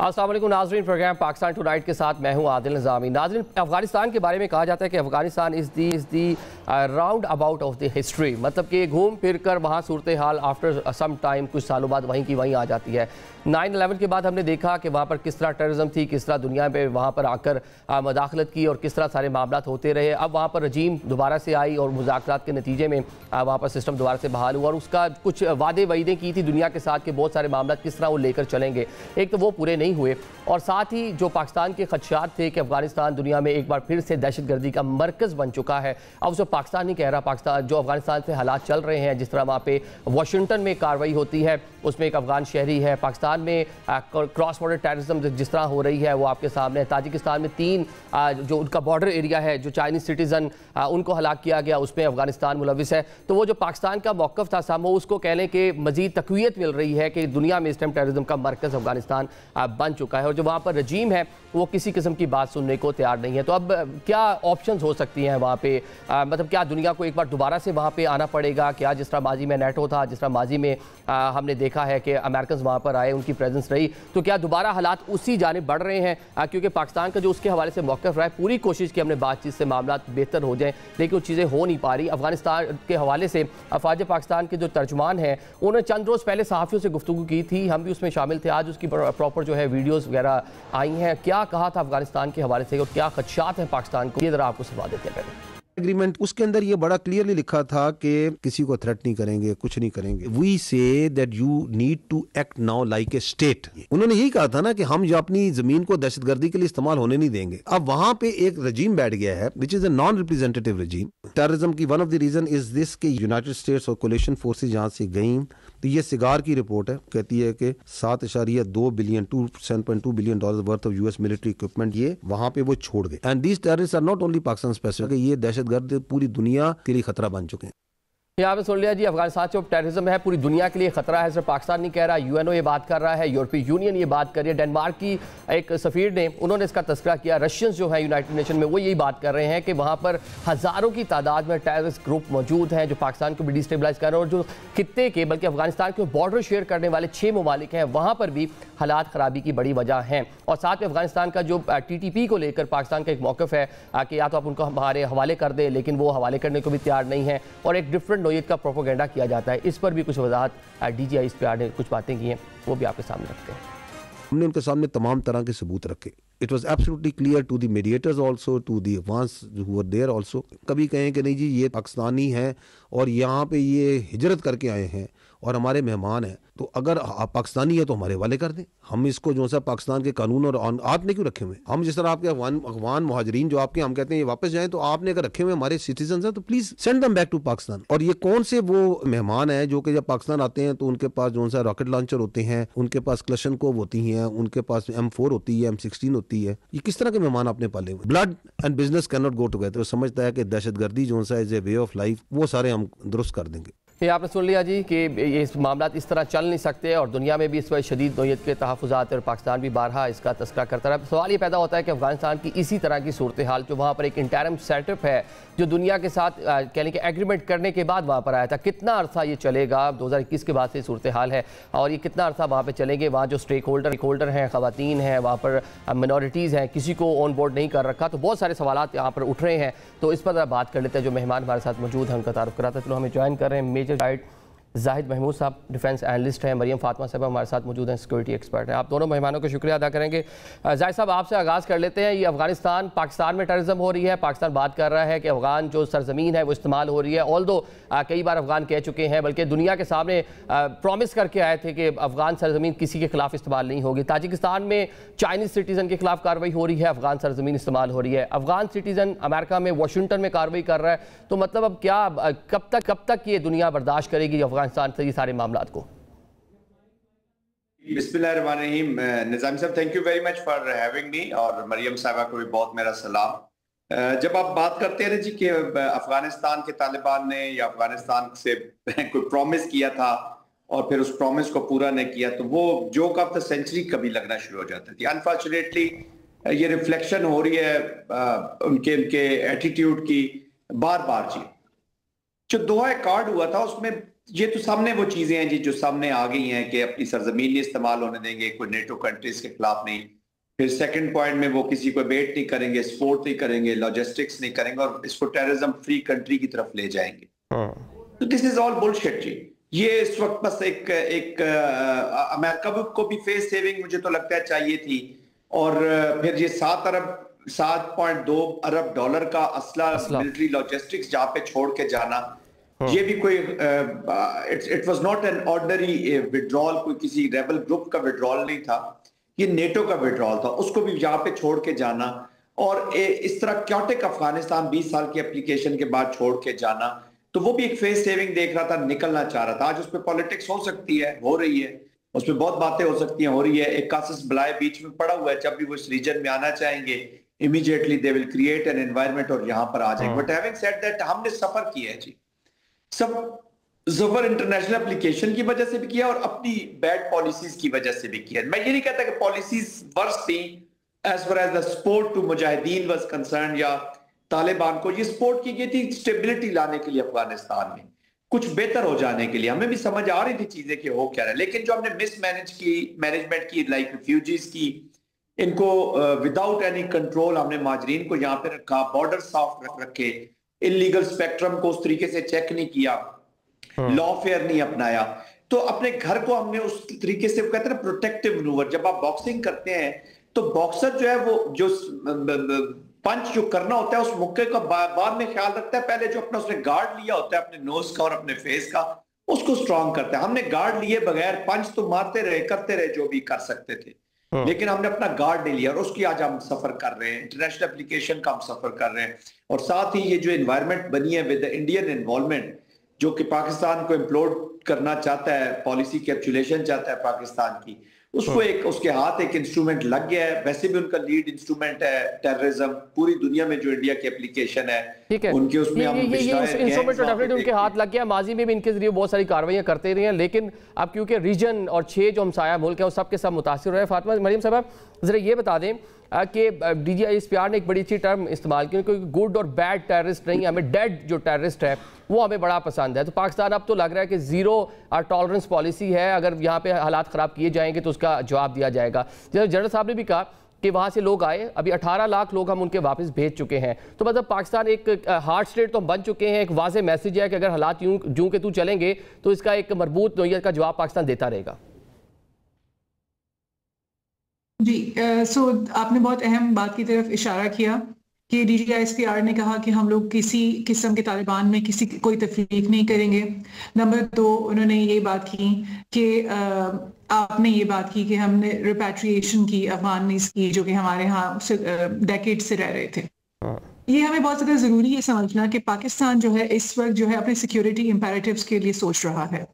السلام علیکم ناظرین، پروگرام پاکستان ٹونائٹ کے ساتھ میں ہوں عادل نظامی۔ ناظرین، افغانستان کے بارے میں کہا جاتا ہے کہ Afghanistan is the round about of the history, مطلب کہ گھوم پھر کر وہاں صورتحال آفٹر سم ٹائم کچھ سالوں بعد وہیں کی وہیں آ جاتی ہے۔ 9/11 کے بعد ہم نے دیکھا کہ وہاں پر کس طرح ٹیررزم تھی، کس طرح دنیا پہ وہاں پر آ کر مداخلت کی اور کس طرح سارے معاملات ہوتے رہے۔ اب وہاں پر رجیم دوبارہ سے آئی اور مذاکرات کے نتیجے میں وہاں پر سسٹم دوبارہ سے بحال ہوا اور اس کا کچھ وعدے وعیدیں کی تھی دنیا کے ساتھ کہ بہت سارے معاملات کس طرح وہ لے کر چلیں گے، ایک تو وہ پورے نہیں ہوئے، اور ساتھ ہی جو پاکستان کے خدشات تھے کہ افغانستان دنیا میں ایک بار پھر سے دہشت گردی کا مرکز بن چکا ہے۔ اب اسے پاکستان نہیں کہہ رہا، پاکستان جو افغانستان سے حالات چل رہے ہیں، جس طرح وہاں پہ واشنگٹن میں کارروائی ہوتی ہے، اس میں ایک افغان شہری ہے، پاکستان میں کراس بارڈر ٹیررزم جس طرح ہو رہی ہے وہ آپ کے سامنے ہے۔ تاجکستان میں 3 جو ان کا بارڈر ایریا ہے، جو چائنیز سٹیزن ان کو ہلاک کیا گیا، اس میں افغانستان ملوث ہے۔ تو وہ جو پاکستان کا موقف تھا سامو، اس کو کہہ لیں کہ مزید تقویت مل رہی ہے کہ دنیا میں اس ٹائم ٹیررزم کا مرکز افغانستان بن چکا ہے، اور جو وہاں پر رجیم ہے وہ کسی قسم کی بات سننے کو تیار نہیں ہے۔ تو اب کیا آپشنز ہو سکتی ہیں وہاں پہ؟ مطلب کیا دنیا کو ایک بار دوبارہ سے وہاں پہ آنا پڑے گا؟ کیا جس طرح ماضی میں نیٹو تھا، جس طرح ماضی میں ہم نے دیکھا ہے کہ امریکنز وہاں پر آئے، ان کی پریزنس رہی، تو کیا دوبارہ حالات اسی جانب بڑھ رہے ہیں؟ کیونکہ پاکستان کا جو اس کے حوالے سے موقف رہا ہے، پوری کوشش کی ہم نے بات چیت سے معاملات بہتر ہو جائیں، لیکن وہ چیزیں ہو نہیں پا رہی۔ افغانستان کے حوالے سے افواج پاکستان کے جو ترجمان ہیں، انہوں نے چند روز پہلے صحافیوں سے گفتگو کی تھی، ہم بھی اس میں شامل تھے، آج اس کی پراپر جو ہے ویڈیوز وغیرہ آئی ہیں۔ کیا کہا تھا افغانستان کے حوالے سے اور کیا خدشات ہیں پاکستان کو، یہ ذرا آپ کو سنوا دیتے ہیں پہلے۔ ایگریمنٹ اس کے اندر یہ بڑا کلیئرلی لکھا تھا کہ کسی کو تھریٹ نہیں کریں گے، کچھ نہیں کریں گے۔ We say that you need to act now like a state. انہوں نے یہی کہا تھا نا کہ ہم جو اپنی زمین کو دہشت گردی کے لیے استعمال ہونے نہیں دیں گے۔ اب وہاں پہ ایک رجیم بیٹھ گیا ہے which is a non-representative regime۔ Terrorism کی one of the reason is this کہ یونائٹڈ اسٹیٹس اور کولیشن فورسز یہاں سے گئیں، تو یہ سگار کی رپورٹ ہے، کہتی ہے کہ 7.2 billion $7.2 billion worth of US military equipment یہ وہاں پہ وہ چھوڑ گئے۔ And these terrorists are not only Pakistan specific, یہ دہشت گرد پوری دنیا کے لیے خطرہ بن چکے ہیں۔ یہاں پہ سن لیا جی، افغانستان جو ٹیررزم ہے پوری دنیا کے لیے خطرہ ہے، صرف پاکستان نہیں کہہ رہا، UN یہ بات کر رہا ہے، یورپی یونین یہ بات کر رہی ہے، ڈنمارک کی ایک سفیر نے انہوں نے اس کا تذکرہ کیا، رشینز جو ہیں یونائٹڈ نیشن میں وہ یہی بات کر رہے ہیں کہ وہاں پر ہزاروں کی تعداد میں ٹیررسٹ گروپ موجود ہیں جو پاکستان کو بھی ڈیسٹیبلائز کر رہے ہیں، اور جو خطے کے بلکہ افغانستان کے بارڈر شیئر کرنے والے 6 ممالک ہیں وہاں پر بھی حالات خرابی کی بڑی وجہ ہیں۔ اور ساتھ میں افغانستان کا جو TTP کو لے کر پاکستان کا ایک موقف ہے کہ یا تو آپ ان کو ہمارے حوالے کر دیں، لیکن وہ حوالے کرنے کو بھی تیار نہیں ہیں، اور ایک ڈفرنٹ نوعیت کا پروپیگنڈا کیا جاتا ہے۔ اس پر بھی کچھ وضاحت DGI اس پہ نے کچھ باتیں کی ہیں، وہ بھی آپ کے سامنے رکھتے ہیں۔ ہم نے ان کے سامنے تمام طرح کے ثبوت رکھے۔ It was absolutely clear to the mediators also, to the Afghans who were there also۔ کبھی کہیں کہ نہیں جی یہ پاکستانی ہیں اور یہاں پہ یہ ہجرت کر کے آئے ہیں اور ہمارے مہمان ہیں، تو اگر آپ پاکستانی ہیں تو ہمارے حوالے کر دیں۔ ہم اس کو جو سا پاکستان کے قانون اور آپ نے کیوں رکھے ہوئے؟ ہم جس طرح آپ کے افغان مہاجرین جو آپ کے ہم کہتے ہیں یہ واپس جائیں، تو آپ نے اگر رکھے ہوئے ہمارے سٹیزنز ہیں تو please send them back to Pakistan. اور یہ کون سے وہ مہمان ہیں جو کہ جب پاکستان آتے ہیں تو ان کے پاس جو سا راکٹ لانچر ہوتے ہیں، ان کے پاس کلشنکوف ہوتی ہیں، ان کے پاس M4 ہوتی ہے، M16 ہوتی ہے، یہ کس طرح کے مہمان آپ نے پالے ہوئے؟ Blood and business can not go together. وہ سمجھتا ہے کہ دہشت گردی جو سا از اے وے آف لائف، وہ سارے ہم درست کر دیں گے۔ یہ آپ نے سن لیا جی کہ یہ معاملات اس طرح چل نہیں سکتے، اور دنیا میں بھی اس وقت شدید نوعیت کے تحفظات ہیں، اور پاکستان بھی بارہا اس کا تذکرہ کرتا رہا۔ سوال یہ پیدا ہوتا ہے کہ افغانستان کی اسی طرح کی صورتحال جو وہاں پر ایک انٹرم سیٹ اپ ہے جو دنیا کے ساتھ کہنے کہ ایگریمنٹ کرنے کے بعد وہاں پر آیا تھا، کتنا عرصہ یہ چلے گا؟ 2021 کے بعد سے صورتحال ہے، اور یہ کتنا عرصہ وہاں پہ چلیں گے؟ وہاں جو اسٹیک ہولڈر ہیں، خواتین ہیں، وہاں پر منورٹیز ہیں، کسی کو آن بورڈ نہیں کر رکھا، تو بہت سارے سوالات یہاں پر اٹھ رہے ہیں۔ تو اس پر بات کر لیتے ہیں، جو مہمان ہمارے ساتھ موجود ہیں ان کا تعارف کراتا ہے۔ چلو ہمیں جوائن کر رہے ہیں میجر گائیڈ زاہد محمود صاحب، ڈیفنس اینالسٹ ہیں، مریم فاطمہ صاحب ہمارے ساتھ موجود ہیں، سیکورٹی ایکسپرٹ ہیں۔ آپ دونوں مہمانوں کا شکریہ ادا کریں گے۔ زاہد صاحب آپ سے آغاز کر لیتے ہیں، یہ افغانستان پاکستان میں ٹیررزم ہو رہی ہے، پاکستان بات کر رہا ہے کہ افغان جو سرزمین ہے وہ استعمال ہو رہی ہے، آلدو کئی بار افغان کہہ چکے ہیں، بلکہ دنیا کے سامنے پرومس کر کے آئے تھے کہ افغان سرزمین کسی کے خلاف استعمال نہیں ہوگی۔ تاجکستان میں چائنیز سٹیزن کے خلاف کارروائی ہو رہی ہے، افغان سرزمین استعمال ہو رہی ہے، افغان سٹیزن امریکہ میں واشنگٹن میں کارروائی کر رہا ہے، تو مطلب اب کیا کب تک یہ دنیا برداشت کرے گی افغانستان سے یہ سارے معاملات کو؟ بسم اللہ الرحمن الرحیم۔ نظام صاحب thank you very much for having me, اور مریم صاحبہ کو بھی بہت میرا سلام۔ جب آپ بات کرتے ہیں جی کہ افغانستان کے طالبان نے یا افغانستان سے کوئی پرومس کیا تھا اور پھر اس پرومس کو پورا نہیں کیا، تو وہ جوک آف دا سینچری کبھی لگنا شروع ہو جاتا تھی۔ انفارچونیٹلی یہ ریفلیکشن ہو رہی ہے ان کے ایٹیٹیوڈ کی بار بار۔ جی جو دوحہ ایکارڈ ہوا تھا اس میں یہ تو سامنے وہ چیزیں ہیں جی جو سامنے آ گئی ہیں کہ اپنی سرزمین نہیں استعمال ہونے دیں گے، کوئی نیٹو کنٹریز کے خلاف نہیں. پھر سیکنڈ پوائنٹ میں وہ کسی کو بیٹ نہیں کریں گے، سپورٹ نہیں کریں گے، لاجسٹکس نہیں کریں گے، اور اس کو ٹیررزم فری کنٹری کی طرف لے جائیں گے. تو دس از آل بلشٹ جی. یہ اس وقت بس ایک امریکہ کو بھی فیس سیونگ مجھے تو لگتا ہے چاہیے تھی، اور پھر یہ 7.2 ارب ڈالر کا اسلحہ ملٹری لاجسٹکس جہاں پہ چھوڑ کے جانا، یہ بھی کوئی it was not an ordinary withdrawal, کوئی کسی ریبل گروپ کا وڈرال نہیں تھا، یہ نیٹو کا وڈرال تھا. اس کو بھی یہاں پہ چھوڑ کے جانا اور اس طرح کیوٹک افغانستان 20 سال کی اپلیکیشن کے بعد چھوڑ کے جانا، تو وہ بھی ایک فیس سیونگ دیکھ رہا تھا، نکلنا چاہ رہا تھا. آج اس پہ پالیٹکس ہو سکتی ہے، ہو رہی ہے، اس پہ بہت باتیں ہو سکتی ہیں، ہو رہی ہے. ایک کاسس بلائے بیچ میں پڑا ہوا ہے، جب بھی وہ اس ریجن میں آنا چاہیں گے immediately they will create an environment اور یہاں پر آ جائیں گے. But having said that ہم نے سفر کیا ہے جی، سب ظفر انٹرنیشنل اپلیکیشن کی وجہ سے بھی کیا اور اپنی بیڈ پالیسیز کی وجہ سے بھی کیا. میں یہ نہیں کہتا کہ پالیسیز ورس تھیں as far as the support to مجاہدین was concerned یا طالبان کو. یہ سپورٹ کی گئی تھی اسٹیبلٹی لانے کے لیے افغانستان میں، کچھ بہتر ہو جانے کے لیے. ہمیں بھی سمجھ آ رہی تھی چیزیں کہ ہو کیا رہا ہے، لیکن جو ہم نے مس مینجمنٹ کی لائک ریفیوجیز کی، ان کو وداؤٹ اینی کنٹرول ہم نے مہاجرین کو یہاں پہ رکھا، بارڈر صاف رکھے، انلیگل سپیکٹرم کو اس طریقے سے چیک نہیں کیا، لا فیئر نہیں اپنایا. تو اپنے گھر کو ہم نے اس طریقے سے کہتے ہیں نا پروٹیکٹیو منوور. جب آپ باکسنگ کرتے ہیں تو باکسر جو ہے وہ جو پنچ جو کرنا ہوتا ہے اس موقع کا بعد میں خیال رکھتا ہے، پہلے جو اپنا اس نے گارڈ لیا ہوتا ہے اپنے نوز کا اور اپنے فیس کا، اس کو سٹرونگ کرتا ہے. ہم نے گارڈ لیے بغیر پنچ تو مارتے رہے، کرتے رہے جو بھی کر سکتے تھے، لیکن ہم نے اپنا گارڈ نہیں لیا، اور اس کی آج ہم سفر کر رہے ہیں، انٹرنیشنل اپلیکیشن کا ہم سفر کر رہے ہیں. اور ساتھ ہی یہ جو انوائرمنٹ بنی ہے ود انڈین انوالومنٹ، جو کہ پاکستان کو امپلوڈ کرنا چاہتا ہے، پالیسی کیپچولیشن چاہتا ہے پاکستان کی، اس کو اس کے ہاتھ ایک انسٹرومنٹ لگ گیا ہے. ویسے بھی ان کا لیڈ انسٹرومنٹ ہے ٹیررزم، پوری دنیا میں جو انڈیا کی اپلیکیشن ہے ان کے اس میں ہم انسٹرومنٹ ڈیفینیٹلی ان کے ہاتھ لگ گیا. ماضی میں بھی ان کے ذریعے بہت ساری کارروائیاں کرتے رہے ہیں، لیکن اب کیونکہ ریجن اور 6 جو ہمسایہ ملک ہیں وہ سب کے سب متاثر ہوئے ہیں. فاطمہ مریم صاحبہ ذرا یہ بتا دیں کہ D G I S P R نے ایک بڑی اچھی ٹرم استعمال کی، کیونکہ گڈ اور بیڈ ٹیررسٹ نہیں، ہمیں ڈیڈ جو ٹیررسٹ ہے وہ ہمیں بڑا پسند ہے. تو پاکستان اب تو لگ رہا ہے کہ زیرو ٹالرنس پالیسی ہے، اگر یہاں پہ حالات خراب کیے جائیں گے تو اس کا جواب دیا جائے گا. جیسے جنرل صاحب نے بھی کہا کہ وہاں سے لوگ آئے، ابھی 18 لاکھ لوگ ہم ان کے واپس بھیج چکے ہیں. تو مطلب پاکستان ایک ہارڈ اسٹیٹ تو بن چکے ہیں. ایک واضح میسیج ہے کہ اگر حالات یوں کہ تو چلیں گے تو اس کا ایک مربوط نوعیت کا جواب پاکستان دیتا رہے گا. جی سو آپ نے بہت اہم بات کی طرف اشارہ کیا کہ D G I S P R نے کہا کہ ہم لوگ کسی قسم کے طالبان میں کوئی تفریق نہیں کریں گے. نمبر 2 انہوں نے یہ بات کی کہ آپ نے یہ بات کی کہ ہم نے ریپیٹریشن کی افغانیز کی جو کہ ہمارے ہاں ڈیکیڈ سے رہ رہے تھے. یہ ہمیں بہت زیادہ ضروری ہے سمجھنا کہ پاکستان جو ہے اس وقت جو ہے اپنے سیکیورٹی امپیریٹیوز کے لیے سوچ رہا ہے.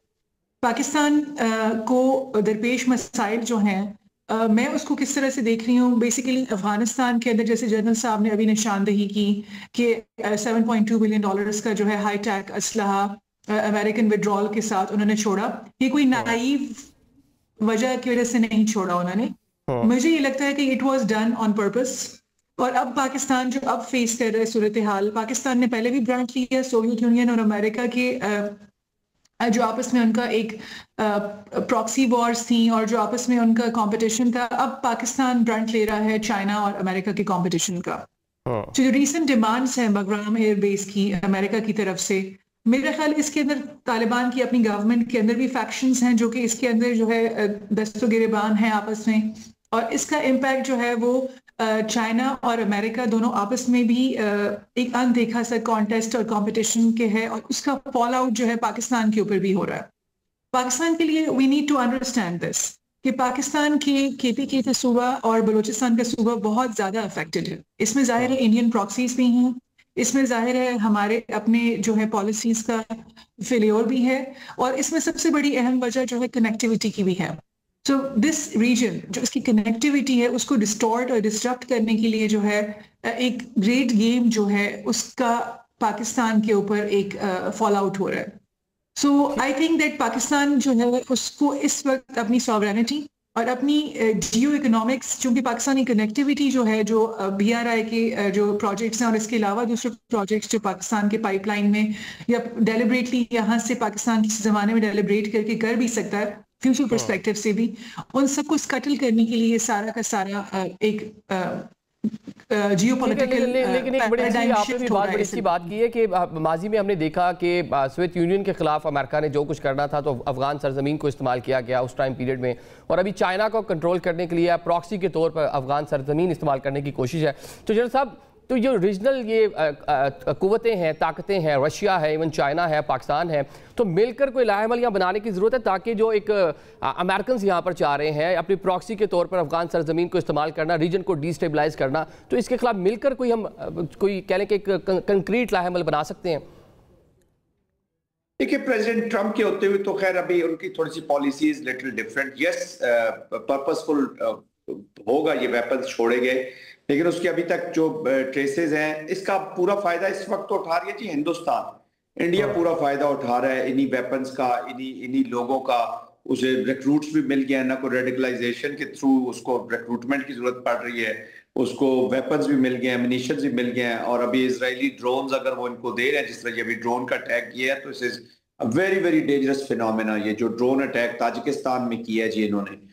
پاکستان کو درپیش مسائل جو ہیں میں اس کو کس طرح سے دیکھ رہی ہوں. بیسیکلی افغانستان کے اندر جیسے جنرل صاحب نے ابھی نشاندہی کی کہ $7.2 بلین کا جو ہے ہائی ٹیک اسلحہ امریکن وڈرال کے ساتھ انہوں نے چھوڑا. یہ کوئی نائیو وجہ کی وجہ سے نہیں چھوڑا انہوں نے. مجھے یہ لگتا ہے کہ it was done on purpose. اور اب پاکستان جو اب فیس کر رہا ہے صورتحال، پاکستان نے پہلے بھی برانچ لیا سوویت یونین اور امریکہ کے جو آپس میں ان کا ایک پراکسی وارز تھیں اور جو آپس میں ان کا کمپٹیشن تھا. اب پاکستان برانٹ لے رہا ہے چائنا اور امریکہ کے کمپٹیشن کا. جو ریسنٹ ڈیمانڈز ہیں بگرام ایئر بیس کی امریکہ کی طرف سے، میرا خیال اس کے اندر طالبان کی اپنی گورنمنٹ کے اندر بھی فیکشنز ہیں جو کہ اس کے اندر جو ہے دست و گریبان ہیں آپس میں، اور اس کا امپیکٹ جو ہے وہ چائنا اور امریکہ دونوں آپس میں بھی ایک اندیکھا سا کانٹیسٹ اور کمپٹیشن کے ہے، اور اس کا فال آؤٹ جو ہے پاکستان کے اوپر بھی ہو رہا ہے. پاکستان کے لیے we need to understand this کہ پاکستان کے KPK کا صوبہ اور بلوچستان کا صوبہ بہت زیادہ افیکٹڈ ہے. اس میں ظاہر ہے انڈین پراکسیز بھی ہیں، اس میں ظاہر ہے ہمارے اپنے جو ہے پالیسیز کا فیلیور بھی ہے، اور اس میں سب سے بڑی اہم وجہ جو ہے کنیکٹیوٹی کی بھی ہے. سو دس ریجن جو اس کی کنیکٹیوٹی ہے اس کو ڈسٹورٹ اور ڈسٹرپٹ کرنے کے لیے جو ہے ایک گریٹ گیم جو ہے اس کا پاکستان کے اوپر ایک فال آؤٹ ہو رہا ہے. سو آئی تھنک دیٹ پاکستان جو ہے اس کو اس وقت اپنی ساورینٹی اور اپنی جیو اکنامکس، چونکہ پاکستانی کنیکٹیوٹی جو ہے، جو BRI کے جو پروجیکٹس ہیں اور اس کے علاوہ دوسرے پروجیکٹس جو پاکستان کے پائپ لائن میں یا ڈیلیبریٹلی یہاں سے پاکستان کسی زمانے میں ڈیلیبریٹ کر کے کر بھی سکتا ہے فیوچر پرسپیکٹیو سے بھی، ان سب کو اسکٹل کرنے کے لیے سارا کا سارا ایک جیو پولیٹیکل لیکن ایک بڑی اچھی آپ نے بھی بڑی اچھی بات کی ہے کہ ماضی میں ہم نے دیکھا کہ سوویت یونین کے خلاف امریکہ نے جو کچھ کرنا تھا تو افغان سرزمین کو استعمال کیا گیا اس ٹائم پیریڈ میں، اور ابھی چائنا کو کنٹرول کرنے کے لیے پراکسی کے طور پر افغان سرزمین استعمال کرنے کی کوشش ہے۔ تو جنرل صاحب، تو جو ریجنل یہ قوتیں ہیں، طاقتیں ہیں، رشیا ہے، ایون چائنا ہے، پاکستان ہے، تو مل کر کوئی لاہ عمل یہاں بنانے کی ضرورت ہے تاکہ جو ایک امریکنز یہاں پر چاہ رہے ہیں اپنی پراکسی کے طور پر افغان سرزمین کو استعمال کرنا، ریجن کو ڈی سٹیبلائز کرنا، تو اس کے خلاف مل کر کوئی ہم کہہ لیں کہ ایک کنکریٹ لاہ عمل بنا سکتے ہیں؟ دیکھیے، پریزیڈنٹ ٹرمپ کے ہوتے ہوئے تو خیر ابھی ان کی تھوڑی سی پالیسیز لٹل ڈفرینٹ، یس پرپسفل ہوگا یہ ویپنز چھوڑے گئے، لیکن اس کے ابھی تک جو ٹریسز ہیں اس کا پورا فائدہ اس وقت تو اٹھا رہی ہے جی ہندوستان، انڈیا پورا فائدہ اٹھا رہا ہے انہی ویپنز کا، انہی لوگوں کا، اسے ریکروٹس بھی مل گئے ہیں، نہ کوئی ریڈیکلائزیشن کے تھرو اس کو ریکروٹمنٹ کی ضرورت پڑ رہی ہے، اس کو ویپنز بھی مل گئے ہیں، منیشنز بھی مل گئے ہیں، اور ابھی اسرائیلی ڈرونز اگر وہ ان کو دے رہے ہیں، جس طرح یہ ابھی ڈرون کا اٹیک کیا ہے، تو اس is very very dangerous phenomena, یہ جو ڈرون اٹیک تاجکستان میں کیا ہے جی انہوں نے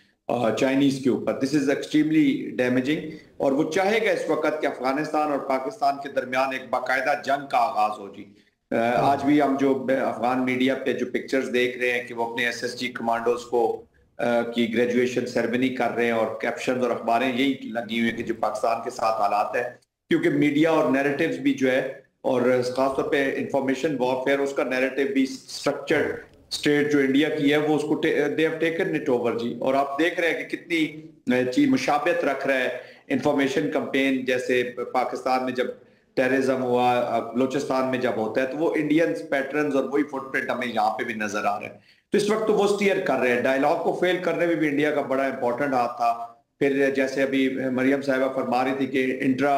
چائنیز کے اوپر، دس از ایکسٹریملی ڈیمیجنگ، اور وہ چاہے گا اس وقت کہ افغانستان اور پاکستان کے درمیان ایک باقاعدہ جنگ کا آغاز ہو جی۔ آج بھی ہم جو افغان میڈیا پہ جو پکچرز دیکھ رہے ہیں کہ وہ اپنے SSG کمانڈوز کو کی گریجویشن سیرمنی کر رہے ہیں، اور کیپشنز اور اخباریں یہی لگی ہوئی ہیں کہ جو پاکستان کے ساتھ حالات ہے، کیونکہ میڈیا اور نیریٹیوز بھی جو ہے، اور خاص طور پہ انفارمیشن وارفیئر، اس کا نیریٹیو بھی سٹرکچرڈ اسٹیٹ جو انڈیا کی ہے وہ اس کو they have taken it over جی، اور آپ دیکھ رہے ہیں کہ کتنی چیز مشابہت رکھ رہا ہے انفارمیشن کمپین، جیسے پاکستان میں جب ٹیررزم ہوا، بلوچستان میں جب ہوتا ہے، تو وہ انڈینز پیٹرنز اور وہی فٹ پرنٹ ہمیں یہاں پہ بھی نظر آ رہا ہے، تو اس وقت تو وہ سٹیئر کر رہے ہیں، ڈائیلاگ کو فیل کرنے میں بھی انڈیا کا بڑا امپورٹنٹ ہاتھ تھا۔ پھر جیسے ابھی مریم صاحبہ فرما رہی تھی کہ انٹرا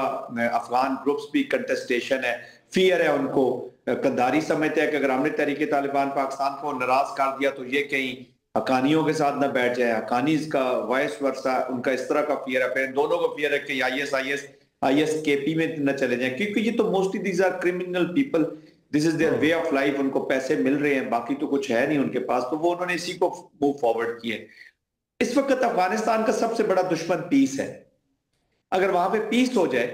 افغان گروپس بھی کنٹسٹیشن ہے، فیئر ہے ان کو، قداری سمجھتے ہیں کہ اگر ہم نے تحریک طالبان پاکستان کو ناراض کر دیا تو یہ کہیں حقانیوں کے ساتھ نہ بیٹھ جائے، حقانیز کا وائس ورسا ان کا اس طرح کا فیئر ہے، پھر دونوں کا فیئر ہے کہ IS-KP میں نہ چلے جائیں، کیونکہ یہ تو mostly these are criminal people, this is their way of life, ان کو پیسے مل رہے ہیں، باقی تو کچھ ہے نہیں ان کے پاس، تو وہ انہوں نے اسی کو موو فارورڈ کیے۔ اس وقت افغانستان کا سب سے بڑا دشمن پیس ہے، اگر وہاں پہ پیس ہو جائے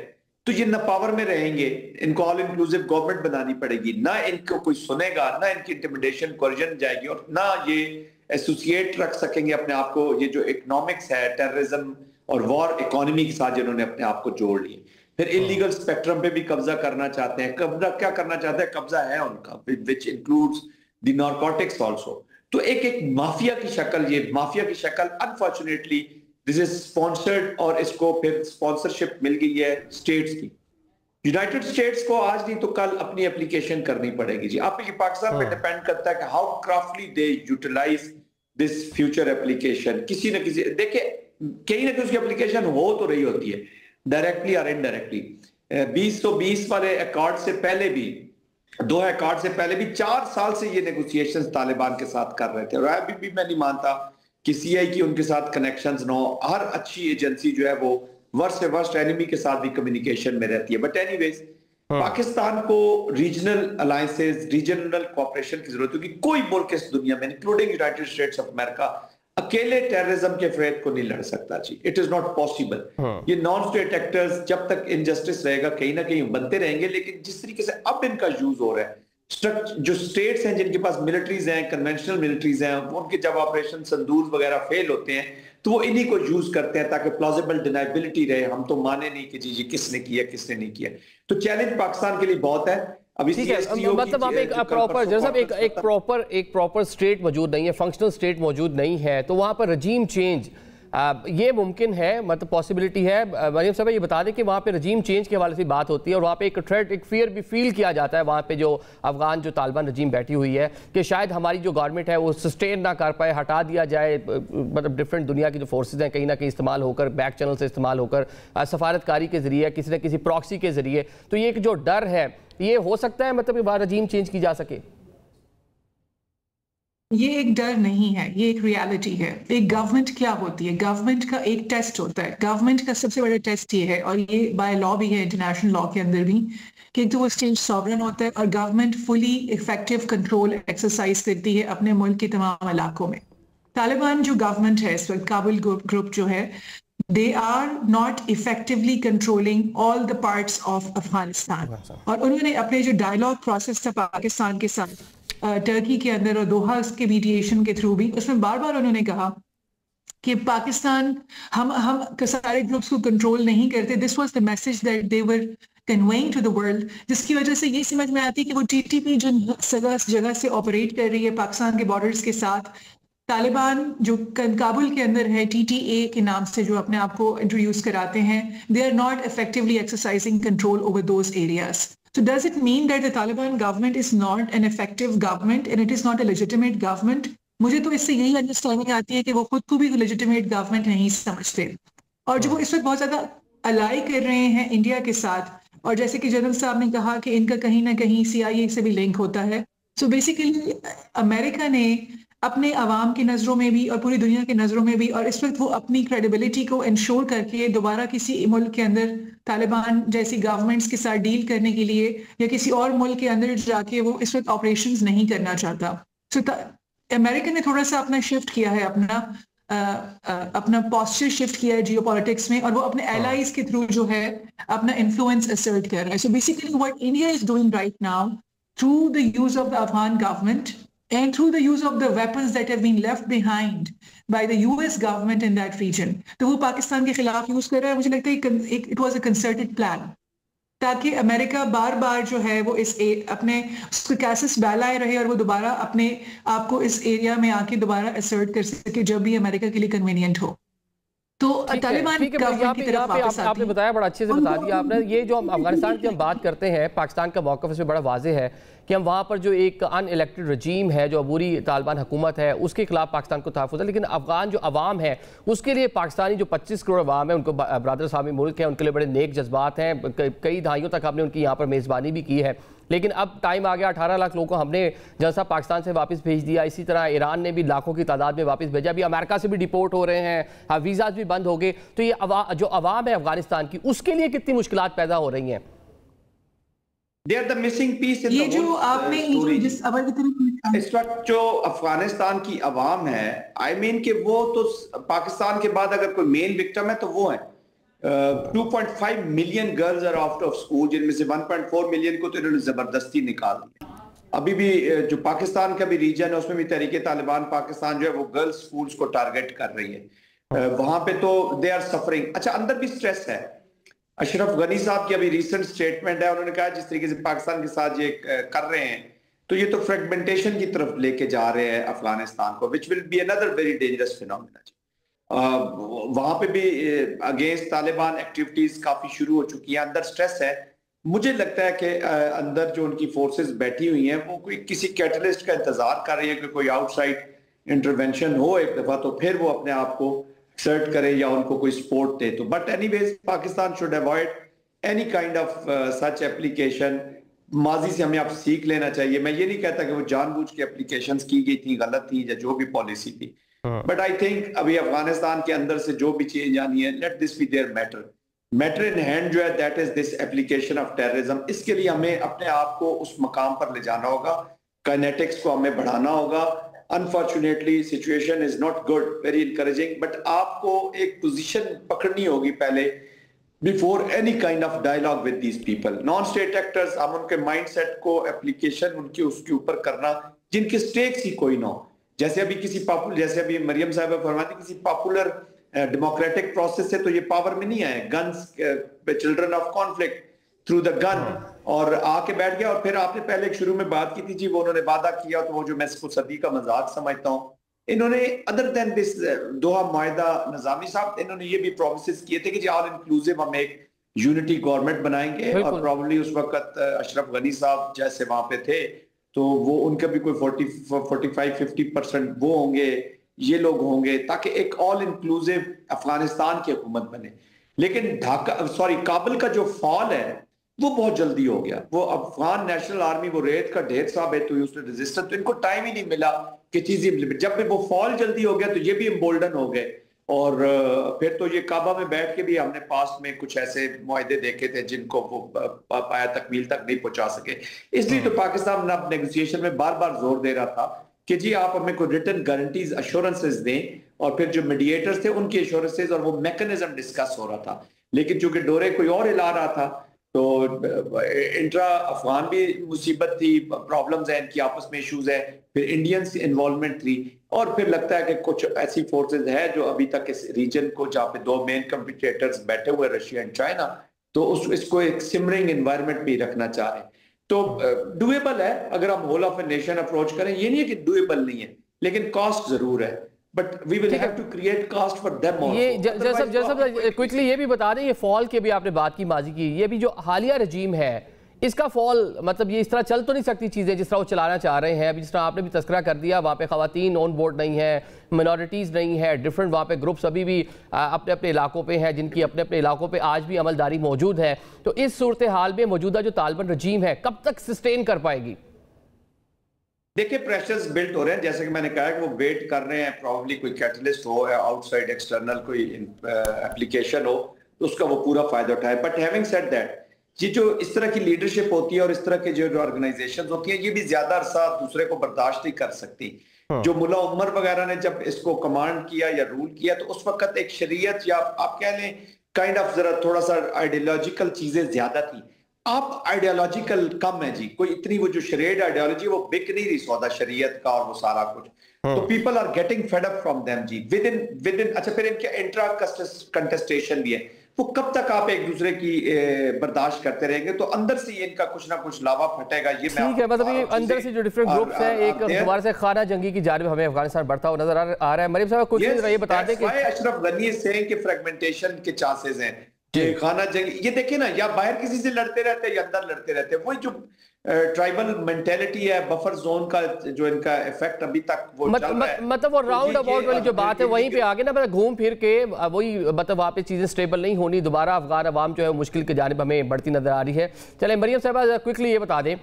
تو یہ نہ پاور میں رہیں گے، ان کو آل انکلوسیو گورنمنٹ بنانی پڑے گی، نہ ان کو کوئی سنے گا، نہ ان کی انٹیمیڈیشن کوئرجن جائے گی، اور نہ یہ ایسوسیٹ رکھ سکیں گے اپنے آپ کو، یہ جو اکنامکس ہے ٹیررزم اور وار اکانومی کے ساتھ جنہوں نے اپنے آپ کو جوڑ لیے۔ پھر انلیگل اسپیکٹرم پہ بھی قبضہ کرنا چاہتے ہیں، قبضہ کیا کرنا چاہتے ہیں، قبضہ ہے ان کا which includes the narcotics also، تو ایک مافیا کی شکل، یہ مافیا کی شکل unfortunately this is sponsored، اور اس کو پھر sponsorship مل گئی ہے اسٹیٹس کی، یونائٹڈ اسٹیٹس کو آج نہیں تو کل اپنی اپلیکیشن کرنی پڑے گی جی، آپ یہ پاکستان پہ ڈیپینڈ کرتا ہے کہ how craftily they utilize this future application, کسی نہ کسی، دیکھیں کہیں نہ کہیں اس کی اپلیکیشن ہو تو رہی ہوتی ہے ڈائریکٹلی اور انڈائریکٹلی۔ 2020 والے ایکارڈ سے پہلے بھی، دوحہ ایکارڈ سے پہلے بھی 4 سال سے یہ نیگوسیشنز طالبان کے ساتھ کر رہے تھے، اور ابھی بھی میں نہیں مانتا کہ CI کی ان کے ساتھ کنیکشنز نہ ہو، ہر اچھی ایجنسی جو ہے وہ ورسٹ سے ورسٹ اینیمی کے ساتھ بھی کمیونیکیشن میں رہتی ہے، بٹ اینی ویز پاکستان کو ریجنل الائنسز، ریجنل کوآپریشن کی ضرورت ہوگی، کوئی ملک اس دنیا میں including United States of America اکیلے ٹیررزم کے فریب کو نہیں لڑ سکتا جی، اٹ از ناٹ پاسبل، یہ نان اسٹیٹ ایکٹرز جب تک انجسٹس رہے گا کہیں نہ کہیں بنتے رہیں گے، لیکن جس طریقے سے اب ان کا یوز ہو رہا ہے، جو سٹیٹس ہیں جن کے پاس ملٹریز ہیں، کنونشنل ملٹریز ہیں، ان کے جب آپریشن سندور وغیرہ فیل ہوتے ہیں تو وہ انہی کو یوز کرتے ہیں تاکہ پلازیبل ڈینائبلٹی رہے، ہم تو مانے نہیں کہ جی کس نے کیا کس نے نہیں کیا، تو چیلنج پاکستان کے لیے بہت ہے۔ ابھی مطلب آپ ایک پراپر سٹیٹ موجود نہیں ہے، فنکشنل سٹیٹ موجود نہیں ہے، تو وہاں پر رجیم چینج یہ ممکن ہے، مطلب پاسبلٹی ہے؟ مریم صاحب یہ بتا دیں کہ وہاں پہ رجیم چینج کے حوالے سے بات ہوتی ہے، اور وہاں پہ ایک تھریٹ، ایک فیئر بھی فیل کیا جاتا ہے وہاں پہ جو افغان جو طالبان رجیم بیٹھی ہوئی ہے، کہ شاید ہماری جو گورنمنٹ ہے وہ سسٹین نہ کر پائے، ہٹا دیا جائے، مطلب ڈفرینٹ دنیا کی جو فورسز ہیں کہیں نہ کہیں استعمال ہو کر، بیک چینل سے استعمال ہو کر، سفارتکاری کے ذریعے، کسی نہ کسی پراکسی کے ذریعے، تو یہ ایک جو ڈر ہے یہ ہو سکتا ہے مطلب کہ وہاں رجیم چینج کی جا سکے؟ یہ ایک ڈر نہیں ہے، یہ ایک ریالٹی ہے. ایک گورنمنٹ کیا ہوتی ہے؟ گورنمنٹ کا ایک ٹیسٹ ہوتا ہے. گورنمنٹ کا سب سے بڑا ٹیسٹ یہ ہے، اور یہ بائی لا بھی ہے، انٹرنیشنل لا کے اندر بھی، کہ ایک تو وہ اسٹیٹ ساورن ہوتا ہے، اور گورنمنٹ فلی افیکٹو کنٹرول ایکسرسائز کرتی ہے اپنے ملک کے تمام علاقوں میں. طالبان جو گورنمنٹ ہے اس وقت، کابل گروپ جو ہے، they are not effectively controlling all the parts of Afghanistan. اور انہوں نے اپنے جو ڈائیلاگ پروسیس تھا پاکستان کے ساتھ ٹرکی کے اندر اور دوحہ کے میڈیشن کے تھرو بھی، اس میں بار بار انہوں نے کہا کہ پاکستان ہم سارے گروپس کو کنٹرول نہیں کرتے. This was the message that they were conveying to the world, جس کی وجہ سے یہ سمجھ میں آتی ہے کہ وہ ٹی ٹی پی جن جگہ سے آپریٹ کر رہی ہے پاکستان کے بارڈرز کے ساتھ، طالبان جو کابل کے اندر ہے ٹی ٹی اے کے نام سے جو اپنے آپ کو انٹروڈیوس کراتے ہیں، they are not effectively exercising control over those areas. So does it mean that the Taliban government is not an effective government and it is not a legitimate government? مجھے تو اس سے یہی انڈرسٹینڈنگ آتی ہے کہ وہ خود کو بھی لیجیٹیمیٹ گورنمنٹ نہیں سمجھتے، اور جو وہ اس وقت بہت زیادہ الائی کر رہے ہیں انڈیا کے ساتھ، اور جیسے کہ جنرل صاحب نے کہا کہ ان کا کہیں نہ کہیں سی آئی اے سے بھی لنک ہوتا ہے. سو بیسیکلی امریکہ نے اپنے عوام کی نظروں میں بھی اور پوری دنیا کی نظروں میں بھی، اور اس وقت وہ اپنی کریڈیبلٹی کو انشور کر کے دوبارہ کسی ملک کے اندر طالبان جیسی گورنمنٹس کے ساتھ ڈیل کرنے کے لیے یا کسی اور ملک کے اندر جا کے وہ اس وقت آپریشنز نہیں کرنا چاہتا. سو امریکہ نے تھوڑا سا اپنا شفٹ کیا ہے، اپنا پاسچر شفٹ کیا ہے جیو پالیٹکس میں، اور وہ اپنے ایلائز کے تھرو جو ہے اپنا انفلوئنس اسرٹ کر رہا ہے. So basically what India is doing right now through the use of the Afghan government and through the use of the weapons that have been left behind by the US government in that region. تو وہ پاکستان کے خلاف use کر رہا ہے. مجھے لگتا ہے it was a concerted plan تاکہ امریکہ بار بار جو ہے وہ اس اپنے کیسس بیلائے رہے اور وہ دوبارہ اپنے آپ کو اس ایریا میں آ کے دوبارہ اسرٹ کر سکے جب بھی امریکہ کے لیے کنوینئنٹ ہو. تو طالبان گورنمنٹ کی طرف واپس آپ نے بتایا، بڑا اچھے سے بتا دیا آپ نے. یہ جو ہم افغانستان کی ہم بات کرتے ہیں، پاکستان کا موقف اس میں بڑا واضح ہے کہ ہم وہاں پر جو ایک ان الیکٹڈ رجیم ہے، جو عبوری طالبان حکومت ہے، اس کے خلاف پاکستان کو تحفظ ہے. لیکن افغان جو عوام ہے اس کے لیے پاکستانی جو 25 کروڑ عوام ہے، ان کو برادر اسلامی ملک ہے، ان کے لیے بڑے نیک جذبات ہیں. کئی دہائیوں تک ہم نے ان کی یہاں پر میزبانی بھی کی ہے. لیکن اب ٹائم آ گیا، 18 لاکھ لوگوں کو ہم نے جلسہ پاکستان سے واپس بھیج دیا. اسی طرح ایران نے بھی لاکھوں کی تعداد میں واپس بھیجا. ابھی امریکہ سے بھی ڈیپورٹ ہو رہے ہیں، ویزاز بھی بند ہو گئے. تو یہ جو عوام ہے افغانستان کی، اس کے لیے کتنی مشکلات پیدا ہو رہی ہیں؟ They are the missing piece in the یہ جو آپ نے جس اس وقت جو افغانستان کی عوام ہے، آئی مین کہ وہ تو پاکستان کے بعد اگر کوئی مین وکٹم ہے تو وہ ہیں. 2.5 million girls are out of school, جن میں سے 1.4 ملین کو تو انہوں نے زبردستی نکال دیا. ابھی بھی جو پاکستان کا بھی ریجن ہے اس میں بھی تحریک طالبان پاکستان جو ہے وہ گرلز سکولز کو ٹارگٹ کر رہی ہے. وہاں پہ تو دے آر سفرنگ. اچھا، اندر بھی سٹریس ہے. اشرف غنی صاحب کی ابھی ریسنٹ سٹیٹمنٹ ہے، انہوں نے کہا جس طریقے سے پاکستان کے ساتھ یہ کر رہے ہیں تو یہ تو فریگمنٹیشن کی طرف لے کے جا رہے ہیں افغانستان کو، which will be another very dangerous phenomena. وہاں پہ بھی اگینسٹ طالبان ایکٹیویٹیز کافی شروع ہو چکی ہیں. اندر سٹریس ہے. مجھے لگتا ہے کہ اندر جو ان کی فورسز بیٹھی ہوئی ہیں وہ کوئی کسی کیٹلسٹ کا انتظار کر رہی ہیں کہ کوئی آؤٹ سائڈ انٹرونشن ہو ایک دفعہ تو پھر وہ اپنے آپ کو سرٹ کرے یا ان کو کوئی سپورٹ دے. تو but anyways Pakistan should avoid any kind of such application. ماضی سے ہمیں اب سیکھ لینا چاہیے. میں یہ نہیں کہتا کہ وہ جان بوجھ کے اپلیکیشنز کی گئی تھی، غلط تھی، یا جو بھی پالیسی تھی. بٹ آئی تھنک ابھی افغانستان کے اندر سے جو بھی چینج آنی ہے، let this be their matter in hand جو ہے، that is this application of terrorism. اس کے لیے ہمیں اپنے آپ کو اس مقام پر لے جانا ہوگا، کائنیٹکس کو ہمیں بڑھانا ہوگا. Unfortunately situation is not good, very encouraging, but آپ کو ایک پوزیشن پکڑنی ہوگی پہلے before any kind of dialogue with these people. Non-state actors، ہم ان کے مائنڈ سیٹ کو اپلیکیشن ان کی اس کے اوپر کرنا جن کے سٹیکس ہی کوئی نہ ہو. جیسے ابھی جیسے ابھی مریم صاحبہ فرماتی کسی پاپولر ڈیموکریٹک پروسیس سے تو یہ پاور میں نہیں آئے. Guns children of conflict through the gun, اور آ کے بیٹھ گیا. اور پھر آپ نے پہلے ایک شروع میں بات کی تھی جی وہ انہوں نے وعدہ کیا، تو وہ جو میں اس کو صدی کا مذاق سمجھتا ہوں، انہوں نے ادر دین دس دوحہ معاہدہ نظامی صاحب، انہوں نے یہ بھی پرومسز کیے تھے کہ جی آل انکلوسیو ہم ایک یونٹی گورنمنٹ بنائیں گے. اور پرابلی اس وقت اشرف غنی صاحب جیسے وہاں پہ تھے تو وہ ان کا بھی کوئی 45-50% وہ ہوں گے، یہ لوگ ہوں گے، تاکہ ایک آل انکلوسیو افغانستان کی حکومت بنے. لیکن کابل کا جو فال ہے وہ بہت جلدی ہو گیا. وہ افغان نیشنل آرمی وہ ریت کا ڈھیر ثابت ہوئی, اس نے ریزسٹنس, تو ان کو ٹائم ہی نہیں ملا کہ چیزیں, جب وہ فال جلدی ہو گیا تو یہ بھی امبولڈن ہو گئے. اور پھر تو یہ کعبہ میں بیٹھ کے بھی ہم نے پاسٹ میں کچھ ایسے معاہدے دیکھے تھے جن کو وہ پایا تکمیل تک نہیں پہنچا سکے. اس لیے تو پاکستان اب نیگوسیشن میں بار بار زور دے رہا تھا کہ جی آپ ہمیں کوئی ریٹن گارنٹیز ایشورنسز دیں, اور پھر جو میڈیٹرز تھے ان کی ایشورنسز اور وہ میکنزم ڈسکس ہو رہا تھا. لیکن چونکہ ڈورے کوئی اور ہلا رہا تھا تو انٹرا افغان بھی مصیبت تھی, پرابلمز ہیں ان کی آپس میں, ایشوز ہیں, پھر انڈینز انوالومنٹ تھی, اور پھر لگتا ہے کہ کچھ ایسی فورسز ہیں جو ابھی تک اس ریجن کو, جہاں پہ دو مین کمپیٹیٹرز بیٹھے ہوئے رشیا اینڈ چائنا, تو اس کو ایک سمرنگ انوائرمنٹ بھی رکھنا چاہ رہے ہیں. تو ڈویبل ہے اگر ہم whole of a nation approach کریں, یہ نہیں ہے کہ ڈویبل نہیں ہے, لیکن کاسٹ ضرور ہے. But we will have to create cost for them also. جیسا کوئکلی یہ بھی بتا دیں, یہ فال کے بھی آپ نے بات کی ماضی کی, یہ بھی جو حالیہ رجیم ہے اس کا فال, مطلب یہ اس طرح چل تو نہیں سکتی چیزیں جس طرح وہ چلانا چاہ رہے ہیں. ابھی جس طرح آپ نے بھی تذکرہ کر دیا, وہاں پہ خواتین آن بورڈ نہیں ہیں, منورٹیز نہیں ہے, ڈیفرنٹ وہاں پہ گروپس ابھی بھی اپنے اپنے علاقوں پہ ہیں جن کی اپنے اپنے علاقوں پہ آج بھی عملداری موجود ہے. تو اس صورتحال میں موجودہ جو طالبان رجیم ہے کب تک سسٹین کر پائے گی؟ دیکھیں پریشرز بلٹ ہو رہے ہیں, جیسے کہ میں نے کہا کہ وہ ویٹ کر رہے ہیں, پروبلی کوئی کیٹلسٹ ہو, آؤٹ سائڈ ایکسٹرنل کوئی اپلیکیشن ہو تو اس کا وہ پورا فائدہ اٹھائے. بٹ ہیونگ سیڈ دیٹ, یہ جو اس طرح کی لیڈرشپ ہوتی ہے اور اس طرح کے جو آرگنائزیشنز ہوتی ہیں, یہ بھی زیادہ عرصہ دوسرے کو برداشت نہیں کر سکتی. جو ملا عمر وغیرہ نے جب اس کو کمانڈ کیا یا رول کیا تو اس وقت ایک شریعت یا آپ کہہ لیں کائنڈ آف ذرا تھوڑا سا آئیڈیالوجیکل چیزیں زیادہ تھیں. آپ آئیڈیالوجیکل کم ہے جی, کوئی اتنی وہ جو شریعت آئیڈیالوجی وہ بک نہیں رہی سودا شریعت کا اور وہ سارا کچھ. تو people are getting fed up from them جی ود ان. اچھا پھر ان کے انٹرا کنٹسٹیشن بھی ہے, وہ کب تک آپ ایک دوسرے کی برداشت کرتے رہیں گے, تو اندر سے ان کا کچھ نہ کچھ لاوا پھٹے گا. یہ ٹھیک ہے, مطلب یہ اندر سے جو ڈیفرنٹ گروپس ہیں ایک دوبارہ سے خانہ جنگی کی جانب ہمیں افغانستان بڑھتا ہوا نظر آ رہا ہے. مریم صاحب کچھ یہ بتا دیں کہ اشرف غنی سے کہ فریگمنٹیشن کے چانسز ہیں, خانہ جنگ. یہ دیکھیں نا, یا باہر کسی سے لڑتے رہتے ہیں یا اندر لڑتے رہتے ہیں. وہی جو ٹرائبل مینٹیلٹی ہے, بفر زون کا جو ان کا ایفیکٹ ابھی تک وہ چل رہا ہے, مطلب وہ راؤنڈ اباؤٹ والی جو بات ہے وہیں پہ آگے نا, مطلب گھوم پھر کے وہی, مطلب وہاں پہ چیزیں سٹیبل نہیں ہونی, دوبارہ افغان عوام جو ہے مشکل کی جانب ہمیں بڑھتی نظر آ رہی ہے. چلیں مریم صاحبہ کوئکلی یہ بتا دیں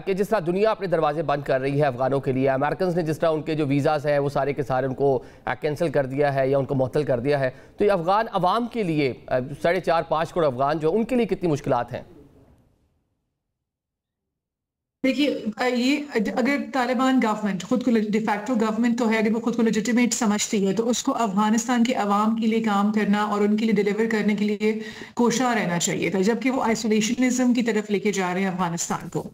کہ جس طرح دنیا اپنے دروازے بند کر رہی ہے افغانوں کے لیے, امریکنز نے جس طرح ان کے جو ویزاز ہیں وہ سارے کے سارے ان کو کینسل کر دیا ہے یا ان کو معطل کر دیا ہے, تو یہ افغان عوام کے لیے 4.5-5 کروڑ افغان جو ان کے لیے کتنی مشکلات ہیں؟ دیکھیے, یہ اگر طالبان گورنمنٹ خود کو ڈیفیکٹو گورنمنٹ تو ہے, اگر وہ خود کو لیجیٹیمیٹ سمجھتی ہے تو اس کو افغانستان کے عوام کے لیے کام کرنا اور ان کے لیے ڈیلیور کرنے کے لیے کوشاں رہنا چاہیے تھا, جبکہ وہ آئسولیشنزم کی طرف لے کے جا رہے ہیں افغانستان کو.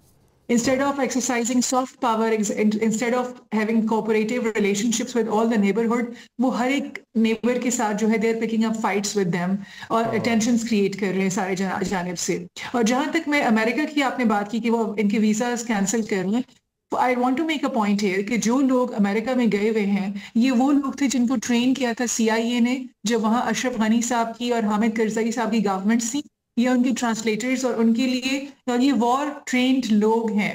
Instead of exercising soft power, instead of having cooperative relationships with all the neighborhood, وہ ہر ایک نیبر کے ساتھ جو ہے they're picking up fights with them اور tensions create کر رہے ہیں سارے جانب سے. اور جہاں تک میں امریکہ کی آپ نے بات کی کہ وہ ان کے ویزاز کینسل کر رہے ہیں, I want to make a point here کہ جو لوگ امریکہ میں گئے ہوئے ہیں یہ وہ لوگ تھے جن کو ٹرین کیا تھا CIA نے, جب وہاں اشرف غنی صاحب کی اور حامد کرزئی صاحب کی گورنمنٹس تھی, یہ ان کی ٹرانسلیٹرز اور ان کے لیے, اور یہ وار ٹرینڈ لوگ ہیں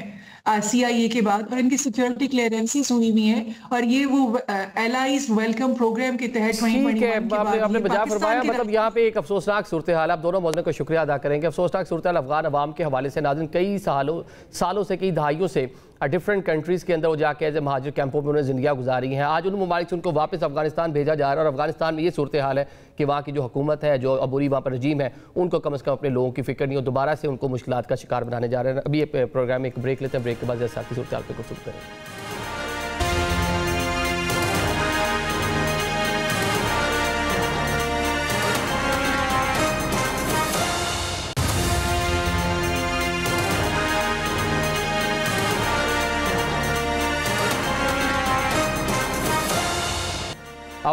CIA کے بعد, اور ان کی سیکیورٹی کلیئرنسز ہوئی ہوئی ہیں, اور یہ وہ ایلائز ویلکم پروگرام کے تحت ٹھیک ہے, آپ نے بجا فرمایا. مطلب یہاں پہ ایک افسوسناک صورتحال, آپ دونوں موضوعوں کا شکریہ ادا کریں گے. افسوسناک صورتحال افغان عوام کے حوالے سے ناظرین کئی سالوں سے, کئی دہائیوں سے ڈفرنٹ کنٹریز کے اندر وہ جا کے ایز اے مہاجر کیمپوں میں انہیں زندگیاں گزاری ہیں. آج ان ممالک سے ان کو واپس افغانستان بھیجا جا رہا ہے, اور افغانستان میں یہ صورتحال ہے کہ وہاں کی جو حکومت ہے, جو عبوری وہاں پر رجیم ہے, ان کو کم از کم اپنے لوگوں کی فکر نہیں, اور دوبارہ سے ان کو مشکلات کا شکار بنانے جا رہے ہیں. ابھی یہ پروگرام میں ایک بریک لیتے ہیں, بریک کے بعد جیسا کی صورتحال پہ گفتگو کریں گے.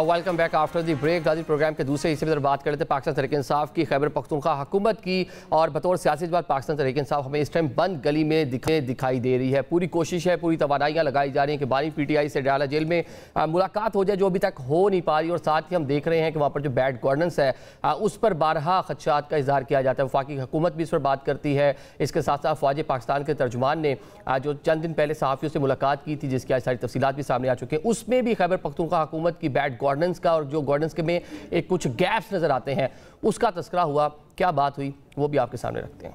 Welcome back after the break. Ghazi programme کے دوسرے حصے میں بات کر لیتے ہیں پاکستان تحریک انصاف کی, خیبر پختونخوا حکومت کی, اور بطور سیاسی جماعت پاکستان تحریک انصاف ہمیں اس ٹائم بند گلی میں دکھائی دے رہی ہے. پوری کوشش ہے, پوری توانائیاں لگائی جا رہی ہیں کہ بانی PTI سے ڈالا جیل میں ملاقات ہو جائے, جو ابھی تک ہو نہیں پا رہی, اور ساتھ ہی ہم دیکھ رہے ہیں کہ وہاں پر جو بیڈ گورننس ہے اس پر بارہا خدشات کا اظہار کیا جاتا ہے. وفاقی حکومت بھی اس پر بات کرتی ہے. اس کے ساتھ ساتھ فوج پاکستان کے ترجمان نے جو چند دن پہلے صحافیوں سے ملاقات کی تھی, جس کی آج ساری تفصیلات بھی سامنے آ چکی ہیں, اس میں بھی خیبر پختونخوا حکومت کی بیڈ گورننس کا اور جو گورننس کے میں ایک کچھ گیپس نظر آتے ہیں اس کا تذکرہ ہوا. کیا بات ہوئی وہ بھی آپ کے سامنے رکھتے ہیں.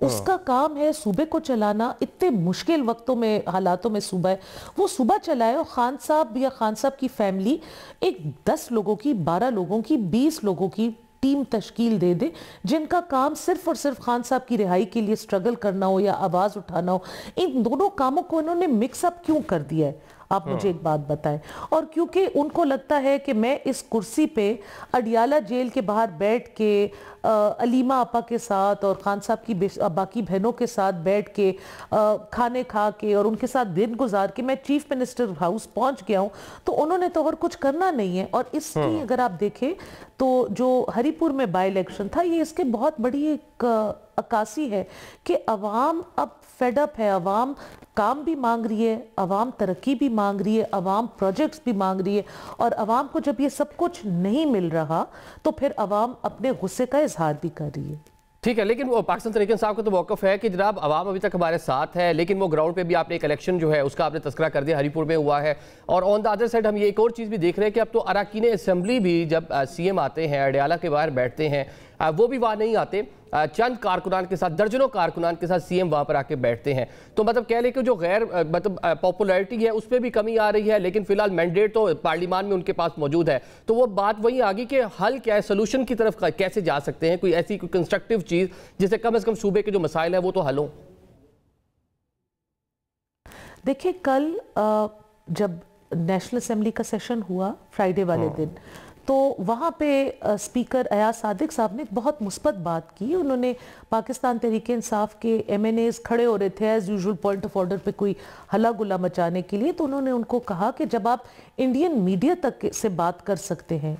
اس کا کام ہے صوبے کو چلانا. اتنے مشکل وقتوں میں حالاتوں میں صوبہ ہے, وہ صوبہ چلائے. اور خان صاحب یا خان صاحب کی فیملی ایک 10 لوگوں کی, 12 لوگوں کی, 20 لوگوں کی ٹیم تشکیل دے دے جن کا کام صرف اور صرف خان صاحب کی رہائی کے لیے سٹرگل کرنا ہو یا آواز اٹھانا ہو. ان دونوں کاموں کو انہوں نے مکس اپ کیوں کر دیا ہے, آپ مجھے ایک بات بتائیں. اور کیونکہ ان کو لگتا ہے کہ میں اس کرسی پہ اڈیالہ جیل کے باہر بیٹھ کے علیمہ آپا کے ساتھ اور خان صاحب کی باقی بہنوں کے ساتھ بیٹھ کے کھانے کھا کے اور ان کے ساتھ دن گزار کے میں چیف منسٹر ہاؤس پہنچ گیا ہوں, تو انہوں نے تو اور کچھ کرنا نہیں ہے. اور اس کی اگر آپ دیکھیں تو جو ہری پور میں بائی الیکشن تھا, یہ اس کے بہت بڑی ایک عکاسی ہے کہ عوام اب فیڈ اپ ہے. عوام کام بھی مانگ رہی ہے, عوام ترقی بھی مانگ رہی ہے, عوام پروجیکٹس بھی مانگ رہی ہے. اور عوام کو جب یہ سب کچھ نہیں مل رہا تو پھر عوام اپنے غصے کا اظہار بھی کر رہی ہے. ٹھیک ہے, لیکن وہ پاکستان تحریک انصاف کا تو موقف ہے کہ جناب عوام ابھی تک ہمارے ساتھ ہے, لیکن وہ گراؤنڈ پہ بھی آپ نے ایک الیکشن جو ہے اس کا آپ نے تذکرہ کر دیا, ہری پور میں ہوا ہے. اور آن دا ادر سائڈ ہم یہ ایک اور چیز بھی دیکھ رہے ہیں کہ اب تو اراکین اسمبلی بھی جب سی ایم آتے ہیں اڈیالہ کے باہر بیٹھتے ہیں, وہ بھی وہاں نہیں آتے, چند کارکنان کے ساتھ, درجنوں کارکنان کے ساتھ سی ایم وہاں پر آ کے بیٹھتے ہیں. تو مطلب کہہ لیں کہ جو غیر مطلب پاپولیرٹی ہے اس پہ بھی کمی آ رہی ہے, لیکن فی الحال مینڈیٹ تو پارلیمان میں ان کے پاس موجود ہے. تو وہ بات وہی آگی کہ حل کیا ہے, سلوشن کی طرف کیسے جا سکتے ہیں, کوئی ایسی کوئی کنسٹرکٹیو چیز جس سے کم از کم صوبے کے جو مسائل ہیں وہ تو حل ہوں. دیکھیں کل جب نیشنل اسمبلی کا سیشن ہوا فرائیڈے والے دن, تو وہاں پہ اسپیکر ایاز صادق صاحب نے ایک بہت مثبت بات کی. انہوں نے پاکستان تحریک انصاف کے ایم این ایز کھڑے ہو رہے تھے as usual point of order پہ کوئی ہلا گلا مچانے کے لیے, تو انہوں نے ان کو کہا کہ جب آپ انڈین میڈیا تک سے بات کر سکتے ہیں,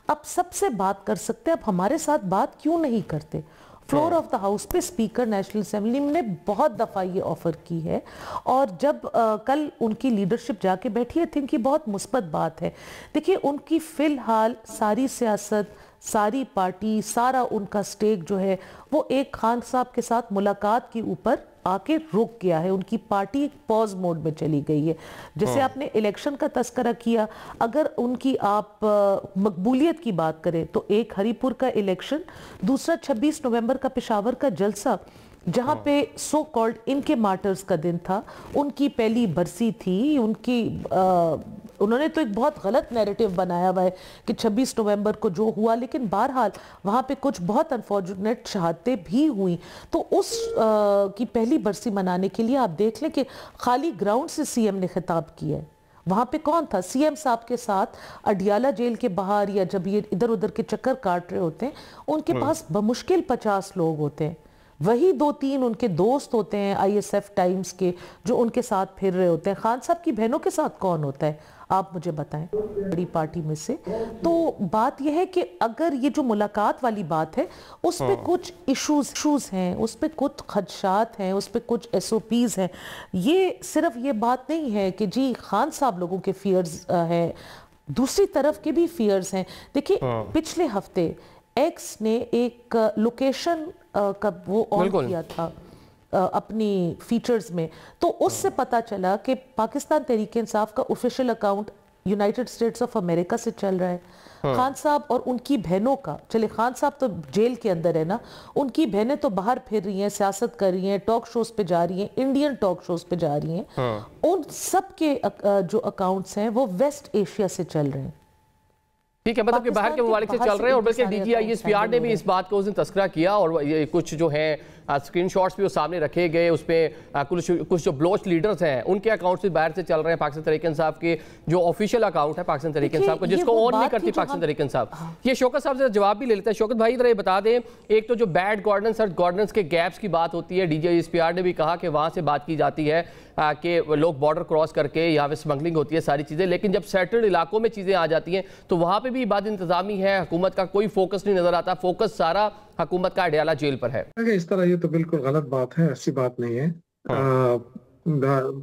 آپ سب سے بات کر سکتے ہیں, آپ ہمارے ساتھ بات کیوں نہیں کرتے. فلور آف دا ہاؤس پہ اسپیکر نیشنل اسمبلی نے بہت دفعہ یہ آفر کی ہے, اور جب کل ان کی لیڈرشپ جا کے بیٹھی ہے, تھنک یہ بہت مثبت بات ہے. دیکھیے ان کی فی الحال ساری سیاست, ساری پارٹی, سارا ان کا سٹیک جو ہے وہ ایک خان صاحب کے ساتھ ملاقات کے اوپر آ کے رک گیا ہے. ان کی پارٹی ایک پوز موڈ میں چلی گئی ہے. جیسے آپ نے الیکشن کا تذکرہ کیا, اگر ان کی آپ مقبولیت کی بات کریں تو ایک ہری پور کا الیکشن, دوسرا 26 نومبر کا پشاور کا جلسہ جہاں پہ سو کالڈ ان کے مارٹرز کا دن تھا, ان کی پہلی برسی تھی, ان کی انہوں نے تو ایک بہت غلط نیریٹو بنایا ہوا ہے کہ 26 نومبر کو جو ہوا, لیکن بہرحال وہاں پہ کچھ بہت انفارچونیٹ شہادتیں بھی ہوئیں. تو اس کی پہلی برسی منانے کے لیے آپ دیکھ لیں کہ خالی گراؤنڈ سے سی ایم نے خطاب کیا ہے. وہاں پہ کون تھا؟ سی ایم صاحب کے ساتھ اڈیالہ جیل کے باہر یا جب یہ ادھر ادھر کے چکر کاٹ رہے ہوتے ہیں, ان کے پاس بمشکل 50 لوگ ہوتے ہیں. وہی 2-3 ان کے دوست ہوتے ہیں آئی ایس ایف ٹائمز کے جو ان کے ساتھ پھر رہے ہوتے ہیں. خان صاحب کی بہنوں کے ساتھ کون ہوتا ہے آپ مجھے بتائیں بڑی پارٹی میں سے. تو بات یہ ہے کہ اگر یہ جو ملاقات والی بات ہے اس پہ کچھ ایشوز ہیں, اس پہ کچھ خدشات ہیں, اس پہ کچھ ایس او پیز ہیں. یہ صرف یہ بات نہیں ہے کہ جی خان صاحب لوگوں کے فیئرز ہیں, دوسری طرف کے بھی فیئرز ہیں. دیکھیں پچھلے ہفتے ایکس نے ایک لوکیشن کا وہ آن کیا تھا اپنی فیچرز میں, تو اس سے پتا چلا کہ پاکستان تحریک انصاف کا official account United States of America سے چل رہا ہے. خان صاحب اور ان کی بہنوں کا, چلے خان صاحب تو جیل کے اندر ہے نا, ان کی بہنیں تو باہر پھر رہی ہیں, سیاست کر رہی ہیں, ٹاک شوز پہ جا رہی ہیں, انڈین ٹاک شوز پہ جا رہی ہیں. ان سب کے جو اکاؤنٹس ہیں وہ ویسٹ ایشیا سے چل رہے ہیں. ٹھیک ہے, مطلب کہ باہر کے ممالک سے چل رہے ہیں. اور بلکہ D G I S P R نے بھی اس بات کو اس دن تذکرہ کیا, اور یہ کچھ جو ہیں اسکرین شاٹس بھی وہ سامنے رکھے گئے, اس پہ کچھ جو بلوچ لیڈرز ہیں ان کے اکاؤنٹس بھی باہر سے چل رہے ہیں. پاکستان تحریک انصاف کے جو آفیشیل اکاؤنٹ ہے پاکستان تحریک انصاف کو, جس کو آن نہیں کرتی پاکستان تحریک انصاف. یہ شوکت صاحب سے جواب بھی لے لیتے ہیں. شوکت بھائی ذرا یہ بتا دیں, ایک تو جو بیڈ گورننس اور گورننس کے گیپس کی بات ہوتی ہے, D G I S P R نے بھی کہا کہ وہاں سے بات کی جاتی ہے کہ لوگ بارڈر کراس کر کے یہاں پہ سمگلنگ ہوتی ہے ساری چیزیں, لیکن جب سیٹلڈ علاقوں میں چیزیں آ جاتی ہیں تو وہاں پہ بھی بات انتظامی ہے, حکومت کا کوئی فوکس نہیں نظر آتا. فوکس سارا حکومت کا اڈیالہ جیل پر ہے. اس طرح یہ تو بالکل غلط بات ہے, ایسی بات نہیں ہے.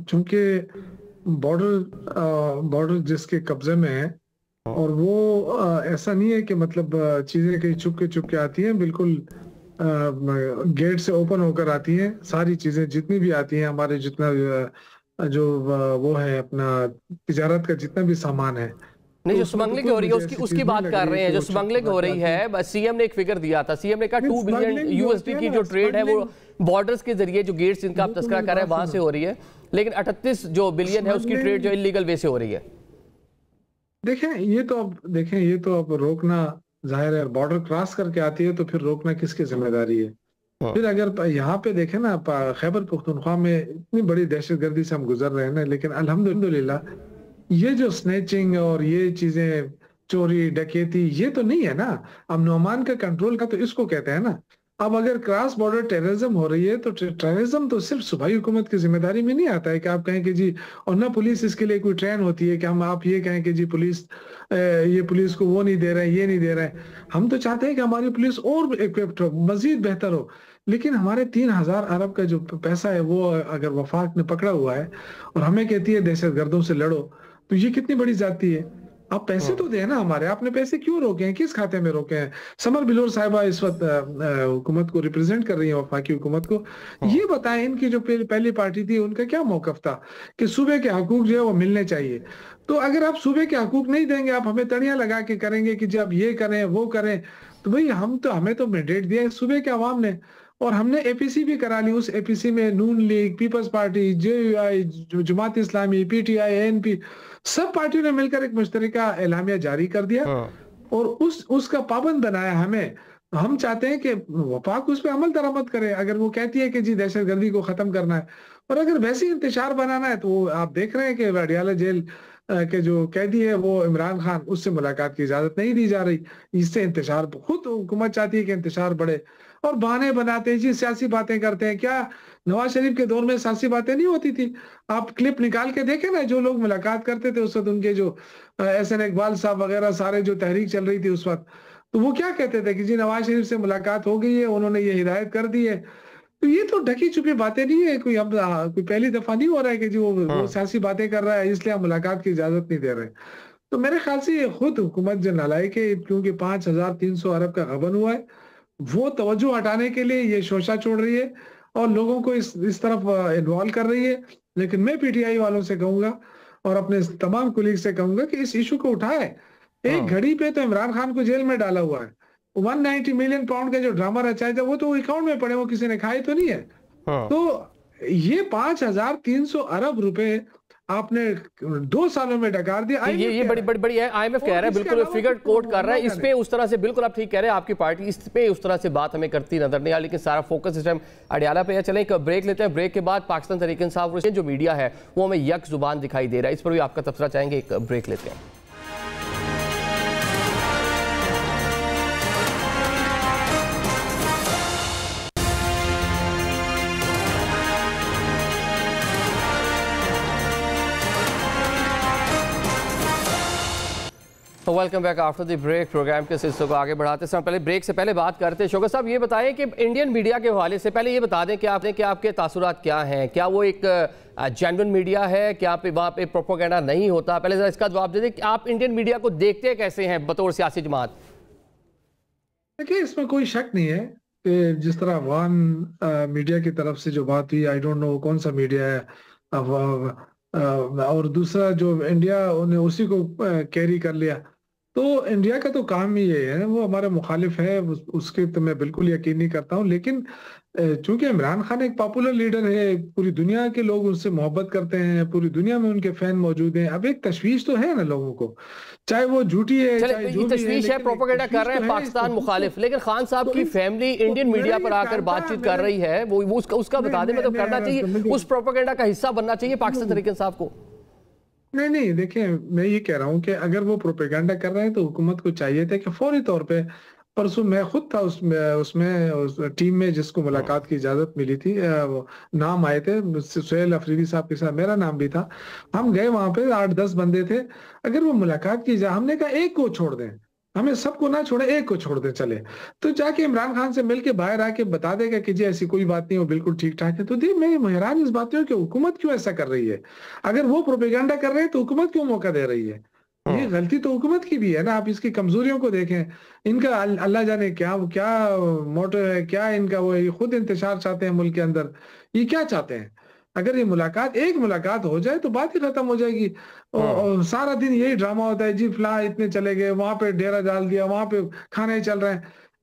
چونکہ بارڈر جس کے قبضے میں ہے, اور وہ ایسا نہیں ہے کہ مطلب چیزیں کہیں چھپ کے آتی ہیں, بالکل گیٹ سے اوپن ہو کر آتی ہیں ساری چیزیں, جتنی بھی آتی ہیں ہمارے, جتنا جو وہ ہے اپنا تجارت کا جتنا بھی سامان ہے. نہیں, جو سمگلنگ ہو رہی ہے اس کی بات کر رہے ہیں. جو سمگلنگ ہو رہی ہے, سی ایم نے ایک فگر دیا تھا, سی ایم نے کہا 2 بلین یو ایس ڈی کی جو ٹریڈ ہے وہ بارڈرز کے ذریعے جو گیٹس جن کا آپ تذکرہ کر رہے ہیں وہاں سے ہو رہی ہے، لیکن 38 جو بلین ہے اس کی ٹریڈ جو انلیگل وے سے ہو رہی ہے. دیکھیں یہ تو اب روکنا ظاہر ہے، بارڈر کراس کر کے آتی ہے تو پھر روکنا کس کی ذمہ داری ہے؟ پھر اگر یہاں پہ دیکھیں نا خیبر پختونخوا میں اتنی بڑی دہشت گردی سے ہم گزر رہے ہیں نا، لیکن الحمدللہ یہ جو سنیچنگ اور یہ چیزیں چوری ڈکیتی یہ تو نہیں ہے نا. امن و امان کا کنٹرول کا تو اس کو کہتے ہیں نا. اب اگر کراس بارڈر ٹیررزم ہو رہی ہے تو ٹیررزم تو صرف صوبائی حکومت کی ذمہ داری میں نہیں آتا ہے کہ آپ کہیں کہ جی، اور نہ پولیس اس کے لیے کوئی ٹرین ہوتی ہے کہ آپ یہ کہیں کہ جی پولیس کو وہ نہیں دے رہے ہیں، یہ نہیں دے رہے ہیں. ہم تو چاہتے ہیں کہ ہماری پولیس اور ایکوپڈ ہو، مزید بہتر ہو. لیکن ہمارے 3000 ارب کا جو پیسہ ہے وہ اگر وفاق نے پکڑا ہوا ہے اور ہمیں کہتی ہے دہشت گردوں سے لڑو، تو یہ کتنی بڑی زیادتی ہے. آپ پیسے تو دیں نا ہمارے، آپ نے پیسے کیوں روکے ہیں؟ کس کھاتے میں روکے ہیں؟ سمر بلور صاحبہ اس وقت حکومت کو ریپرزینٹ کر رہی ہیں، وفاقی حکومت کو. یہ بتائیں ان کی جو پہلی پارٹی تھی ان کا کیا موقف تھا کہ صوبے کے حقوق جو ہے وہ ملنے چاہیے. تو اگر آپ صوبے کے حقوق نہیں دیں گے، آپ ہمیں تڑیاں لگا کے کریں گے کہ جی آپ یہ کریں وہ کریں، تو بھئی ہمیں تو مینڈیٹ دیا ہے صوبے کے عوام نے، اور ہم نے اے پی سی بھی کرا لی. اس اے پی سی میں Noon League, Peoples Party, J U I, Jamaat Islami, P T I, N P, سب پارٹیوں نے مل کر ایک مشترکہ اعلامیہ جاری کر دیا اور اس کا پابند بنایا ہمیں. ہم چاہتے ہیں کہ وفاق اس پہ عمل درآمد کرے. اگر وہ کہتی ہے کہ جی دہشت گردی کو ختم کرنا ہے، اور اگر ویسے انتشار بنانا ہے، تو آپ دیکھ رہے ہیں کہ اڈیالہ جیل کے جو قیدی ہے وہ عمران خان، اس سے ملاقات کی اجازت نہیں دی جا رہی. اس سے انتشار، خود حکومت چاہتی ہے کہ انتشار بڑھے، اور بہانے بناتے ہیں جی سیاسی باتیں کرتے ہیں. کیا نواز شریف کے دور میں سیاسی باتیں نہیں ہوتی تھی؟ آپ کلپ نکال کے دیکھیں نا، جو لوگ ملاقات کرتے تھے اس وقت، ان کے جو ایس این اقبال صاحب وغیرہ سارے جو تحریک چل رہی تھی اس وقت، تو وہ کیا کہتے تھے کہ جی نواز شریف سے ملاقات ہو گئی ہے، انہوں نے یہ ہدایت کر دی ہے. تو یہ تو ڈھکی چھپی باتیں نہیں ہے. کوئی پہلی دفعہ نہیں ہو رہا ہے کہ جی وہ سیاسی باتیں کر رہا ہے اس لیے ہم ملاقات کی اجازت نہیں دے رہے. تو میرے خیال سے یہ خود حکومت جو نالائق ہے، کیونکہ 5300 ارب کا غبن ہوا ہے، وہ توجہ ہٹانے کے لیے یہ شوشہ چھوڑ رہی ہے اور لوگوں کو اس طرف انوالو کر رہی ہے. لیکن میں پی ٹی آئی والوں سے کہوں گا اور اپنے تمام کولیگ سے کہوں گا کہ اس ایشو کو اٹھائے. ایک گھڑی پہ تو عمران خان کو جیل میں ڈالا ہوا ہے. 190 ملین پاؤنڈ کا جو ڈرامہ رچایا تھا وہ تو اکاؤنٹ میں پڑے، وہ کسی نے کھائے تو نہیں ہے. تو یہ 5300 ارب روپے آپ نے 2 سالوں میں ڈکار دیا. یہ بڑی ہے. آئی ایم ایف کہہ رہا ہے، بالکل فگر کوٹ کر رہا ہے. اس پہ اس طرح سے بالکل آپ ٹھیک کہہ رہے ہیں، آپ کی پارٹی اس پہ اس طرح سے بات ہمیں کرتی نظر نہیں آ، لیکن سارا فوکس اس ٹائم اڈیالہ پہ ہے. چلیں ایک بریک لیتے ہیں. بریک کے بعد پاکستان تحریک انصاف جو میڈیا ہے وہ ہمیں یک زبان دکھائی دے رہا ہے، اس پر بھی آپ کا تبصرہ چاہیں گے. ایک بریک لیتے ہیں. Welcome back after the break. Programme کے سلسلے کو آگے بڑھاتے ہیں. پہلے بریک سے پہلے بات کرتے ہیں. شوکت صاحب یہ بتائیں کہ انڈین میڈیا کے حوالے سے پہلے یہ بتا دیں کہ آپ کے تاثرات کیا ہیں؟ کیا وہ ایک جینوئن میڈیا ہے؟ کیا وہاں پہ پروپیگنڈا نہیں ہوتا؟ پہلے ذرا اس کا جواب دے دیں کہ آپ انڈین میڈیا کو دیکھتے کیسے ہیں بطور سیاسی جماعت؟ دیکھیں اس میں کوئی شک نہیں ہے کہ جس طرح افغان میڈیا کی طرف سے جو بات ہوئی، آئی ڈونٹ نو کون سا میڈیا ہے، اور دوسرا جو انڈیا نے اسی کو کیری کر لیا. تو انڈیا کا تو کام ہی یہ ہے، وہ ہمارا مخالف ہے، اس کے تو میں بالکل یقین نہیں کرتا ہوں. لیکن چونکہ عمران خان ایک پاپولر لیڈر ہے، پوری دنیا کے لوگ ان سے محبت کرتے ہیں، پوری دنیا میں ان کے فین موجود ہیں. اب ایک تشویش تو ہے نا لوگوں کو، چاہے وہ جھوٹی ہے چاہے جو بھی ہے، تشویش ہے، پروپیگنڈا کر رہے ہیں پاکستان مخالف. لیکن خان صاحب کی فیملی انڈین میڈیا پر آ کر بات چیت کر رہی ہے، وہ اس کا بتا دیں. مطلب کرنا چاہیے، اس پروپیگنڈا کا حصہ بننا چاہیے پاکستان تحریک انصاف کو. نہیں دیکھیں میں یہ کہہ رہا ہوں کہ اگر وہ پروپیگنڈا کر رہے ہیں تو حکومت کو چاہیے تھا کہ فوری طور پہ، پرسوں میں خود تھا اس ٹیم میں جس کو ملاقات کی اجازت ملی تھی، نام آئے تھے، سہیل افریدی صاحب کے ساتھ میرا نام بھی تھا. ہم گئے وہاں پہ 8-10 بندے تھے. اگر وہ ملاقات کی اجازت، ہم نے کہا ایک کو چھوڑ دیں، ہمیں سب کو نہ چھوڑے، ایک کو چھوڑ دیں چلے. تو جا کے عمران خان سے مل کے باہر آ کے بتا دے گا کہ جی ایسی کوئی بات نہیں، وہ بالکل ٹھیک ٹھاک ہے. تو میں حیران اس بات ہوں کہ حکومت کیوں ایسا کر رہی ہے؟ اگر وہ پروپیگنڈا کر رہے ہیں تو حکومت کیوں موقع دے رہی ہے؟ یہ غلطی تو حکومت کی بھی ہے نا. آپ اس کی کمزوریوں کو دیکھیں. ان کا اللہ جانے کیا موٹو ہے، کیا ان کا وہ خود انتشار چاہتے ہیں ملک کے اندر. یہ کیا چاہتے ہیں؟ اگر یہ ایک ملاقات ہو جائے تو بات ہی ختم ہو جائے گی. اور سارا دن یہی ڈرامہ ہوتا ہے، جی فلاں اتنے چلے گئے، وہاں پہ ڈیرا ڈال دیا، وہاں پہ کھانے چل رہے ہیں.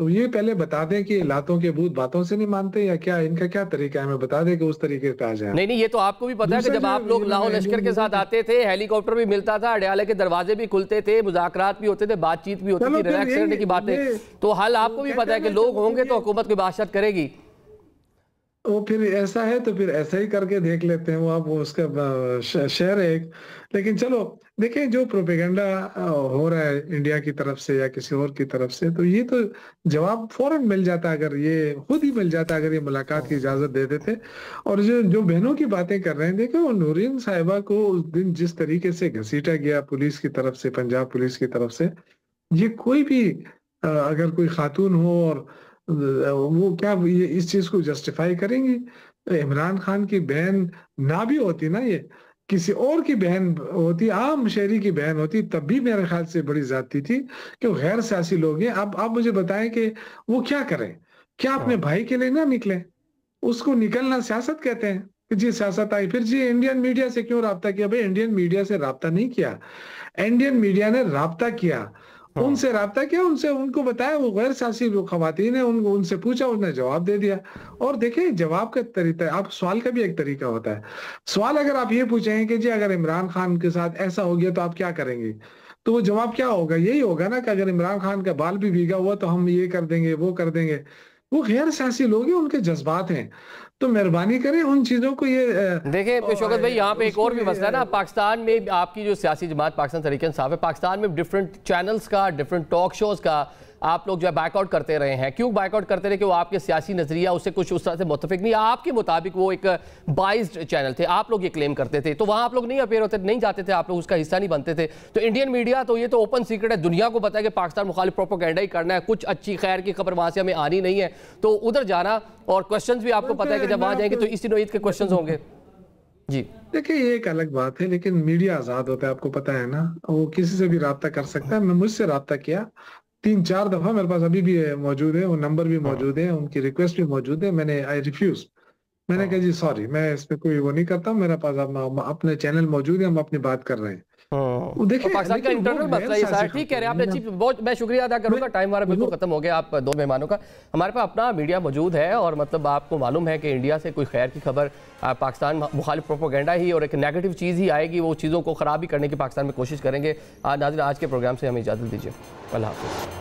تو یہ پہلے بتا دیں کہ لاتوں کے بھوت باتوں سے نہیں مانتے یا کیا، ان کا کیا طریقہ ہے، ہمیں بتا دیں کہ اس طریقے پہ آ جائیں. نہیں یہ تو آپ کو بھی پتا ہے کہ جب آپ لوگ لاہور لشکر کے ساتھ آتے تھے ہیلی کاپٹر بھی ملتا تھا، اڈیالے کے دروازے بھی کھلتے تھے، مذاکرات بھی ہوتے تھے، بات چیت بھی ہوتی تھی، ریلیکس کرنے کی باتیں، تو حل آپ کو بھی پتا ہے کہ لوگ ہوں گے تو حکومت کوئی بادشاہت کرے گی. وہ پھر ایسا ہے تو پھر ایسا ہی کر کے دیکھ لیتے ہیں، وہ آپ اس کا شہر ہے ایک. لیکن چلو دیکھیں جو پروپیگنڈا ہو رہا ہے انڈیا کی طرف سے یا کسی اور کی طرف سے، تو یہ تو جواب فوراً مل جاتا اگر یہ خود ہی مل جاتا اگر یہ ملاقات کی اجازت دے دیتے. اور جو بہنوں کی باتیں کر رہے ہیں، دیکھیں وہ نورین صاحبہ کو اس دن جس طریقے سے گھسیٹا گیا پولیس کی طرف سے، پنجاب پولیس کی طرف سے، یہ کوئی بھی اگر کوئی خاتون ہو اور وہ کیا یہ اس چیز کو جسٹیفائی کریں گی؟ عمران خان کی بہن نہ بھی ہوتی نا، یہ کسی اور کی بہن ہوتی، عام شہری کی بہن ہوتی، تب بھی میرے خیال سے بڑی زیادتی تھی کہ وہ غیر سیاسی لوگ ہیں. اب آپ مجھے بتائیں کہ وہ کیا کریں؟ کیا اپنے بھائی کے لیے نہ نکلیں؟ اس کو نکلنا سیاست کہتے ہیں کہ جی سیاست آئی. پھر جی انڈین میڈیا سے کیوں رابطہ کیا؟ بھائی انڈین میڈیا سے رابطہ نہیں کیا، انڈین میڈیا نے رابطہ کیا، ان سے رابطہ کیا، ان کو بتایا وہ غیر سیاسی خواتین ہیں، ان سے پوچھا، انہوں نے جواب دے دیا. اور دیکھیں جواب کا طریقہ، آپ سوال کا بھی ایک طریقہ ہوتا ہے. سوال اگر آپ یہ پوچھیں کہ جی اگر عمران خان کے ساتھ ایسا ہو گیا تو آپ کیا کریں گے، تو وہ جواب کیا ہوگا؟ یہی ہوگا نا کہ اگر عمران خان کا بال بھی بھیگا ہوا تو ہم یہ کر دیں گے، وہ کر دیں گے. وہ غیر سیاسی لوگ ہیں، ان کے جذبات ہیں. تو مہربانی کریں ان چیزوں کو یہ دیکھیں شوکت بھائی، یہاں پہ ایک اور بھی مسئلہ ہے نا، پاکستان میں آپ کی جو سیاسی جماعت پاکستان تحریک انصاف ہے، پاکستان میں ڈیفرنٹ چینلز کا، ڈیفرنٹ ٹاک شوز کا آپ لوگ جو ہے بائک آؤٹ کرتے رہے ہیں. کیوں بائک آؤٹ کرتے رہے؟ کہ وہ آپ کے سیاسی نظریہ اس سے کچھ اس طرح سے متفق نہیں، آپ کے مطابق وہ ایک بائزڈ چینل تھے، آپ لوگ یہ کلیم کرتے تھے، تو وہاں آپ لوگ نہیں اپیئر ہوتے، نہیں جاتے تھے، آپ لوگ اس کا حصہ نہیں بنتے تھے. تو انڈین میڈیا تو یہ تو اوپن سیکرٹ ہے، دنیا کو پتا ہے کہ پاکستان مخالف پروپیگنڈا ہی کرنا ہے، کچھ اچھی خیر کی خبر وہاں سے ہمیں آنی نہیں ہے، تو ادھر جانا. اور کوشچنز بھی آپ کو پتا ہے کہ جب وہاں جائیں گے تو اسی نوعیت کے کوشچنز ہوں گے. جی دیکھیں یہ ایک الگ بات ہے، لیکن میڈیا آزاد ہوتا ہے، آپ کو پتا ہے نا، وہ کسی سے بھی رابطہ کر سکتا ہے. میں مجھ سے رابطہ کیا 3-4 دفعہ، میرے پاس ابھی بھی موجود ہے، وہ نمبر بھی موجود ہے، ان کی ریکویسٹ بھی موجود ہے. میں نے میں نے کہا جی سوری، میں اس پہ کوئی وہ نہیں کرتا ہوں، میرا پاس اپنے چینل موجود ہے، ہم اپنی بات کر رہے ہیں. پاکستان کا انٹرنل مسئلہ یہ سارا ٹھیک کہہ رہے ہیں آپ نے. اچھی بہت میں شکریہ ادا کروں گا، ٹائم ہمارا بالکل ختم ہو گیا. آپ دو مہمانوں کا، ہمارے پاس اپنا میڈیا موجود ہے، اور مطلب آپ کو معلوم ہے کہ انڈیا سے کوئی خیر کی خبر پاکستان مخالف پروپیگنڈا ہی اور ایک نیگیٹو چیز ہی آئے گی، وہ چیزوں کو خراب ہی کرنے کی پاکستان میں کوشش کریں گے. ناظرین آج کے پروگرام سے ہمیں اجازت دیجیے، اللہ حافظ.